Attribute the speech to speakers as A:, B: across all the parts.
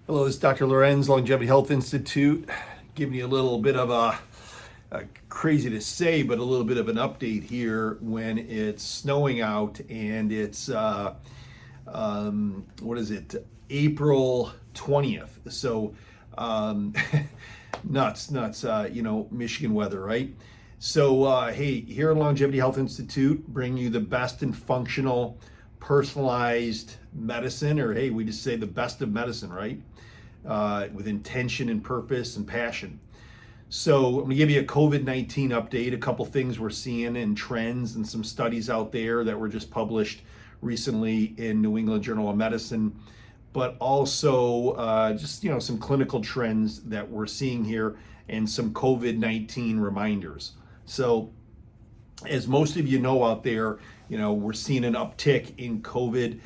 A: Hello, this is Dr. Lewerenz, Longevity Health Institute, giving you a little bit of crazy to say, but a little bit of an update here when it's snowing out and it's, what is it, April 20th. So, nuts, Michigan weather, right? So, hey, here at Longevity Health Institute, bring you the best and functional, personalized medicine, or hey, we just say the best of medicine, right? With intention and purpose and passion. So I'm gonna give you a COVID-19 update, a couple things we're seeing and trends and some studies out there that were just published recently in New England Journal of Medicine, but also just some clinical trends that we're seeing here and some COVID-19 reminders. So as most of you know out there, we're seeing an uptick in COVID,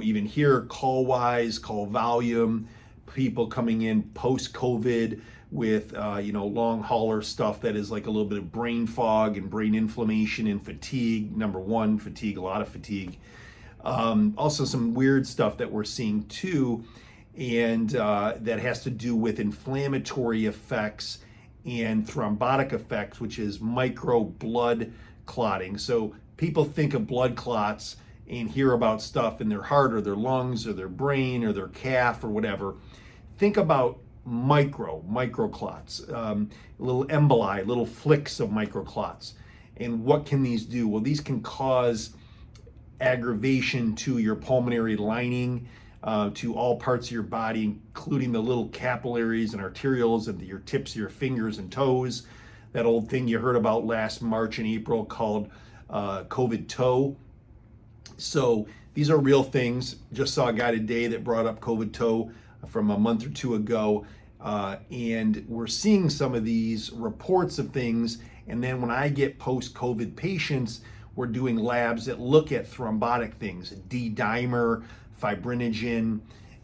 A: even here, call-wise, call volume, people coming in post-COVID with, long hauler stuff that is like a little bit of brain fog and brain inflammation and fatigue. Number one, fatigue, a lot of fatigue. Also some weird stuff that we're seeing too, and that has to do with inflammatory effects and thrombotic effects, which is micro blood clotting. So people think of blood clots and hear about stuff in their heart or their lungs or their brain or their calf or whatever. Think about micro clots, little emboli, little flicks of microclots. And what can these do? Well, these can cause aggravation to your pulmonary lining, to all parts of your body, including the little capillaries and arterioles and your tips of your fingers and toes. That old thing you heard about last March and April called COVID toe. So these are real things. Just saw a guy today that brought up COVID toe from a month or two ago. And we're seeing some of these reports of things. And then when I get post-COVID patients, we're doing labs that look at thrombotic things, D-dimer, fibrinogen,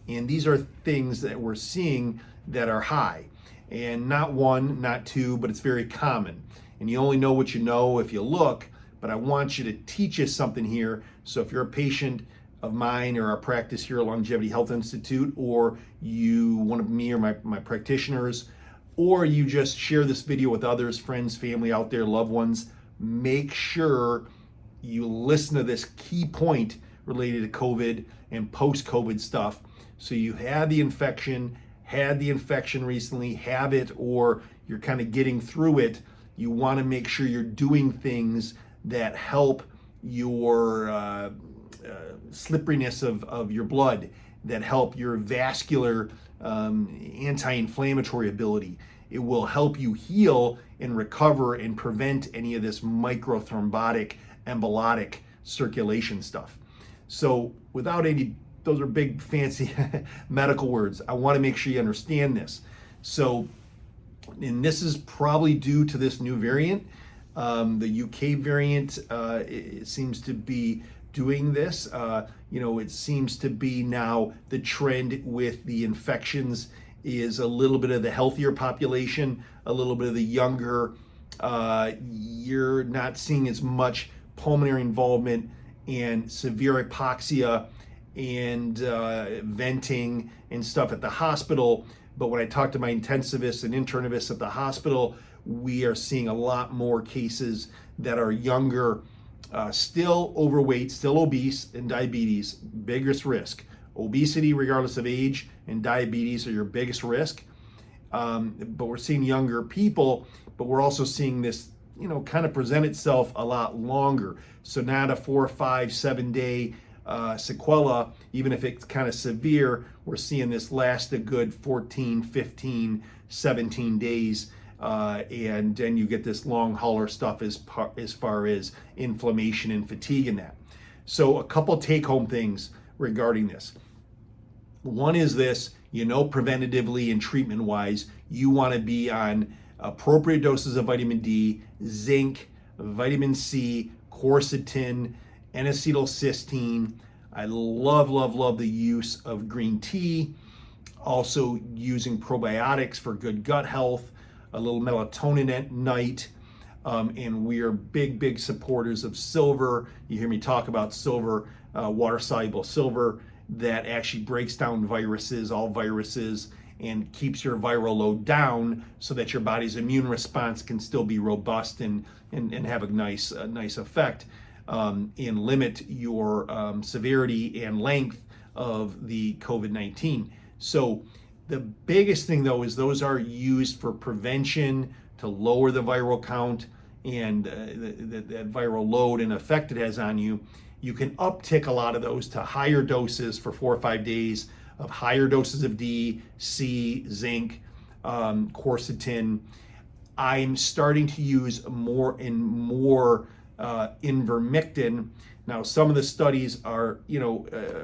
A: and these are things that we're seeing that are high. And not one, not two, but it's very common. And you only know what you know if you look, but I want you to teach us something here. So if you're a patient of mine or our practice here at Longevity Health Institute, or you, one of me or my practitioners, or you just share this video with others, friends, family out there, loved ones, make sure you listen to this key point related to COVID and post-COVID stuff. So you had the infection recently, have it, or you're kind of getting through it. You want to make sure you're doing things that help your slipperiness of your blood, that help your vascular anti-inflammatory ability. It will help you heal and recover and prevent any of this microthrombotic, embolotic circulation stuff. So without any, those are big fancy medical words. I want to make sure you understand this. So, and this is probably due to this new variant. The UK variant, it seems to be doing this. It seems to be now the trend with the infections is a little bit of the healthier population, a little bit of the younger. You're not seeing as much pulmonary involvement and severe hypoxia and venting and stuff at the hospital. But when I talk to my intensivists and internivists at the hospital, we are seeing a lot more cases that are younger, still overweight, still obese, and diabetes, biggest risk. Obesity, regardless of age, and diabetes are your biggest risk. But we're seeing younger people, but we're also seeing this, kind of present itself a lot longer. So not a 4, 5, 7 day sequela, even if it's kind of severe, we're seeing this last a good 14, 15, 17 days. And then you get this long hauler stuff as far as inflammation and fatigue and that. So a couple take home things regarding this. One is this, preventatively and treatment wise, you want to be on appropriate doses of vitamin D, zinc, vitamin C, quercetin, N-acetylcysteine. I love the use of green tea. Also using probiotics for good gut health, a little melatonin at night. And we are big supporters of silver. You hear me talk about silver, water-soluble silver, that actually breaks down viruses, all viruses, and keeps your viral load down so that your body's immune response can still be robust and have a nice effect, and limit your severity and length of the COVID-19. So the biggest thing though is those are used for prevention, to lower the viral count and that viral load and effect it has on you. You can uptick a lot of those to higher doses for 4 or 5 days of higher doses of D, C, zinc, quercetin. I'm starting to use more and more ivermectin. Now, some of the studies are,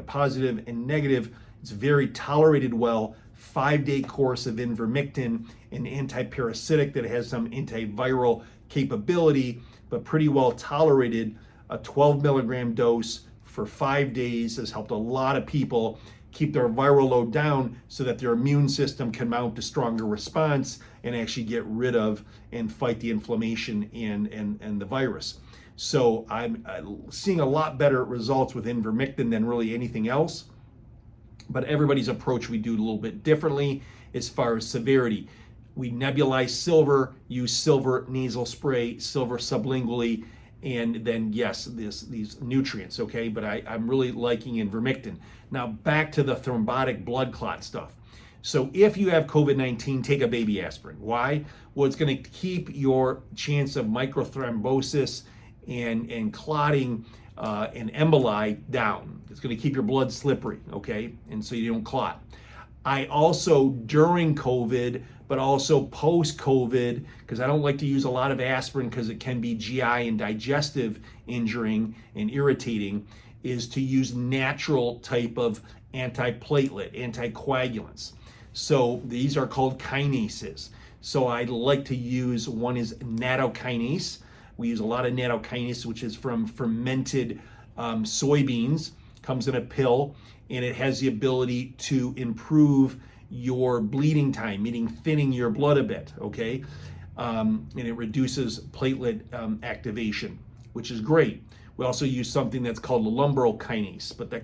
A: positive and negative. It's very tolerated well. 5-day course of ivermectin, an antiparasitic that has some antiviral capability, but pretty well tolerated. A 12 milligram dose for 5 days has helped a lot of people keep their viral load down so that their immune system can mount a stronger response and actually get rid of and fight the inflammation and the virus. So I'm seeing a lot better results with ivermectin than really anything else. But everybody's approach, we do a little bit differently as far as severity. We nebulize silver, use silver nasal spray, silver sublingually, and then yes, these nutrients, okay? But I'm really liking ivermectin. Now back to the thrombotic blood clot stuff. So if you have COVID-19, take a baby aspirin. Why? Well, it's gonna keep your chance of microthrombosis and clotting and emboli down. It's gonna keep your blood slippery, okay? And so you don't clot. I also, during COVID, but also post-COVID, because I don't like to use a lot of aspirin because it can be GI and digestive injuring and irritating, is to use natural type of antiplatelet, anticoagulants. So these are called kinases. So I like to use, one is nattokinase. We use a lot of nattokinase, which is from fermented soybeans, comes in a pill, and it has the ability to improve your bleeding time, meaning thinning your blood a bit, okay? And it reduces platelet activation, which is great. We also use something that's called lumbrokinase, but the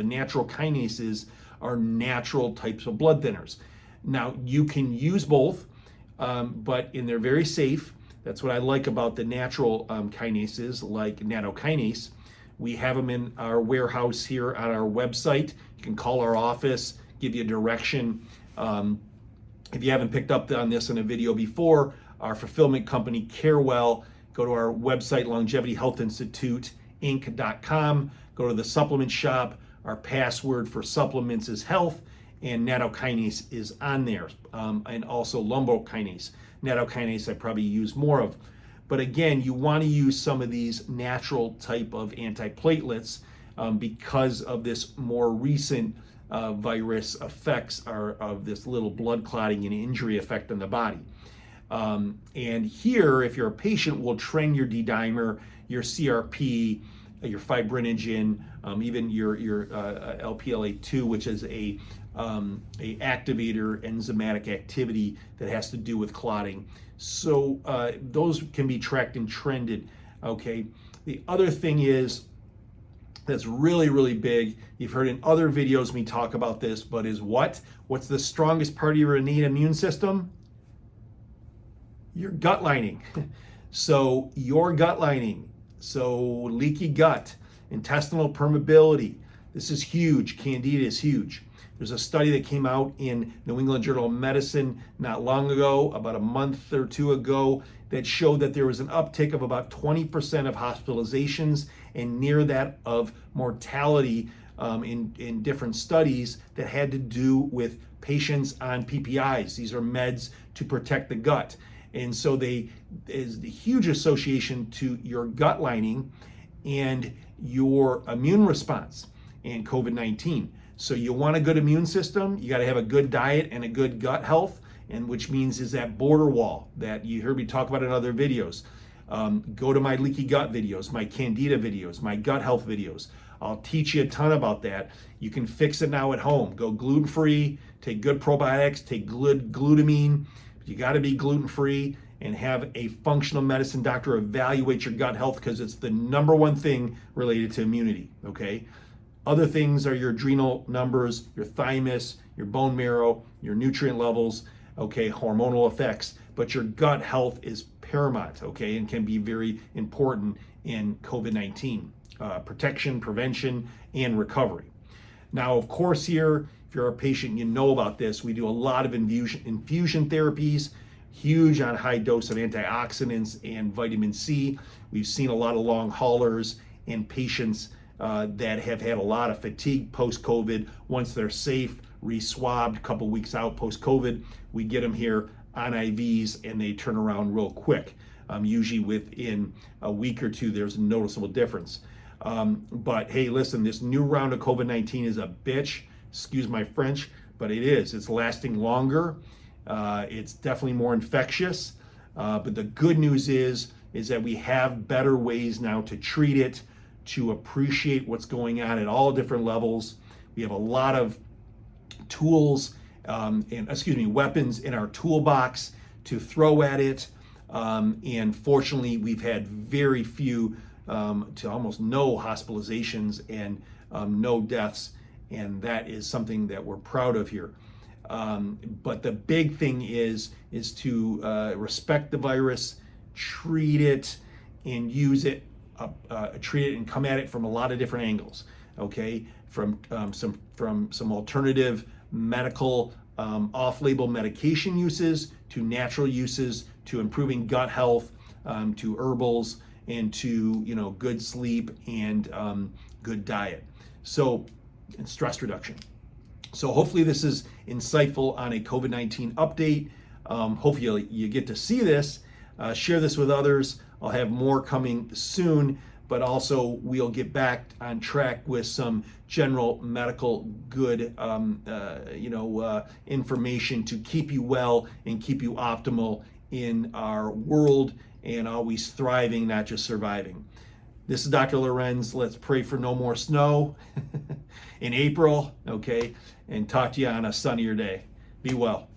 A: natural kinases are natural types of blood thinners. Now, you can use both, but they're very safe. That's what I like about the natural kinases, like nattokinase. We have them in our warehouse here on our website. You can call our office, give you a direction. If you haven't picked up on this in a video before, our fulfillment company, Carewell, go to our website, longevityhealthinstituteinc.com, go to the supplement shop. Our password for supplements is health, and nattokinase is on there, and also lumbrokinase. Nattokinase I probably use more of. But again, you want to use some of these natural type of antiplatelets because of this more recent virus effects of this little blood clotting and injury effect on the body. And here, if you're a patient, we'll trend your D-dimer, your CRP, your fibrinogen, even your LPLA2, which is a activator enzymatic activity that has to do with clotting. So those can be tracked and trended, okay? The other thing is, that's really, really big, you've heard in other videos me talk about this, but is what? What's the strongest part of your innate immune system? Your gut lining. So your gut lining, so leaky gut, intestinal permeability, this is huge. Candida is huge. There's a study that came out in New England Journal of Medicine not long ago, about a month or two ago, that showed that there was an uptick of about 20% of hospitalizations and near that of mortality in different studies that had to do with patients on PPIs. These are meds to protect the gut. And so there's the huge association to your gut lining and your immune response in COVID-19. So you want a good immune system, you got to have a good diet and a good gut health, and which means is that border wall that you heard me talk about in other videos. Go to my leaky gut videos, my candida videos, my gut health videos. I'll teach you a ton about that. You can fix it now at home. Go gluten-free, take good probiotics, take good glutamine. You got to be gluten-free and have a functional medicine doctor evaluate your gut health because it's the #1 thing related to immunity, okay? Other things are your adrenal numbers, your thymus, your bone marrow, your nutrient levels, okay, hormonal effects, but your gut health is paramount, okay, and can be very important in COVID-19 protection, prevention, and recovery. Now, of course, here, if you're a patient, you know about this. We do a lot of infusion therapies, huge on high dose of antioxidants and vitamin C. We've seen a lot of long haulers and patients that have had a lot of fatigue post-COVID. Once they're safe, re-swabbed a couple weeks out post-COVID, we get them here on IVs and they turn around real quick. Usually within a week or two, there's a noticeable difference. But hey, listen, this new round of COVID-19 is a bitch, excuse my French, but it is. It's lasting longer. It's definitely more infectious. But the good news is that we have better ways now to treat it, to appreciate what's going on at all different levels. We have a lot of tools, weapons in our toolbox to throw at it. And fortunately, we've had very few to almost no hospitalizations and no deaths. And that is something that we're proud of here. But the big thing is to respect the virus, treat it, and use it, treat it and come at it from a lot of different angles. Okay, from some alternative medical off-label medication uses to natural uses to improving gut health, to herbals, and to good sleep and good diet. So, and stress reduction. So hopefully this is insightful on a COVID-19 update. Hopefully you get to see this, share this with others. I'll have more coming soon, but also we'll get back on track with some general medical good, information to keep you well and keep you optimal in our world and always thriving, not just surviving. This is Dr. Lewerenz. Let's pray for no more snow in April, okay? And talk to you on a sunnier day. Be well.